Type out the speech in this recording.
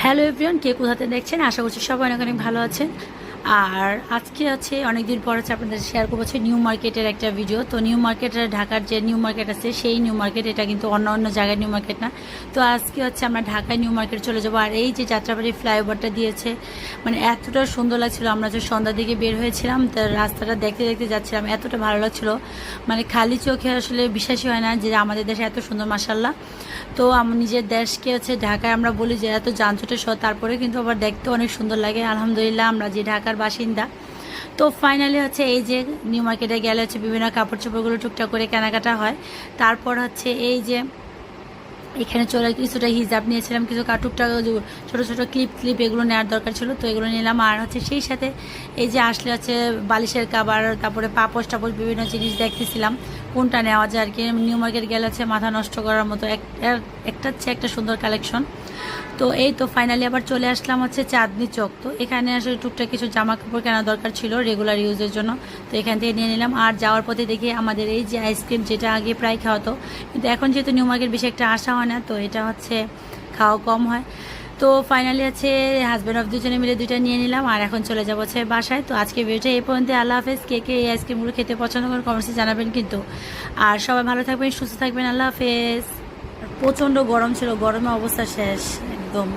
Hello everyone, কে কোথাতে দেখছেন? আশা করছি সবাই অনেক অনেক ভালো আছেন। আর আজকে আছে অনেকদিন পর আছে আপনাদের শেয়ার করবো হচ্ছে নিউ মার্কেটের একটা ভিডিও। তো নিউ মার্কেটের ঢাকার যে নিউ মার্কেট আছে সেই নিউ মার্কেট, এটা কিন্তু অন্য অন্য জায়গায় নিউ মার্কেট না। তো আজকে হচ্ছে আমরা ঢাকায় নিউ মার্কেট চলে যাবো। আর এই যে যাত্রাবাড়ি ফ্লাইওভারটা দিয়েছে, মানে এতটা সুন্দর লাগছিল। আমরা যে সন্ধ্যার দিকে বের হয়েছিলাম, তার রাস্তাটা দেখতে দেখতে যাচ্ছিলাম, এতটা ভালো লাগছিল। মানে খালি চোখে আসলে বিশ্বাসই হয় না যে আমাদের দেশে এত সুন্দর, মাসাল্লাহ। তো আমার নিজের দেশকে হচ্ছে ঢাকায় আমরা বলি যে এত যানজটের শহর, তারপরে কিন্তু আবার দেখতে অনেক সুন্দর লাগে। আলহামদুলিল্লাহ আমরা যে ঢাকার বাসিন্দা। তো ফাইনালি হচ্ছে এই যে নিউ মার্কেটে গেলে হচ্ছে বিভিন্ন কাপড় চোপড়গুলো টুকটাক করে কেনাকাটা হয়। তারপর হচ্ছে এই যে এখানে চলে কিছুটা হিজাব নিয়েছিলাম, কিছু টুকটাক ছোটো ছোটো ক্লিপ এগুলো নেওয়ার দরকার ছিল, তো এগুলো নিলাম। আর হচ্ছে সেই সাথে এই যে আসলে হচ্ছে বালিশের কাবার, তারপরে পাপোশ টাপোশ বিভিন্ন জিনিস দেখতেছিলাম কোনটা নেওয়া যায় আর কি। নিউ মার্কেট গেলে হচ্ছে মাথা নষ্ট করার মতো একটা হচ্ছে একটা সুন্দর কালেকশন। তো এই তো ফাইনালি আবার চলে আসলাম হচ্ছে চাঁদনি চক। তো এখানে আসলে টুকটাক কিছু জামা কাপড় কেনা দরকার ছিল রেগুলার ইউজের জন্য, তো এখান থেকে নিয়ে নিলাম। আর যাওয়ার পথে দেখি আমাদের এই যে আইসক্রিম, যেটা আগে প্রায় খাওয়াতো, কিন্তু এখন যেহেতু নিউ মার্কেট বেশি একটা আসা হয় না, তো এটা হচ্ছে খাওয়া কম হয়। তো ফাইনালি হচ্ছে হাজব্যান্ড অফ দুজনে মিলে দুইটা নিয়ে নিলাম। আর এখন চলে যাবো হচ্ছে বাসায়। তো আজকে ভিডিওটা এই পর্যন্ত। আল্লাহ হাফেজ। কে কে এই আইসক্রিমগুলো খেতে পছন্দ করেন কমেন্টসে জানাবেন কিন্তু। আর সবাই ভালো থাকবেন, সুস্থ থাকবেন। আল্লাহ হাফেজ। প্রচণ্ড গরম ছিল, গরমে অবস্থা শেষ একদম।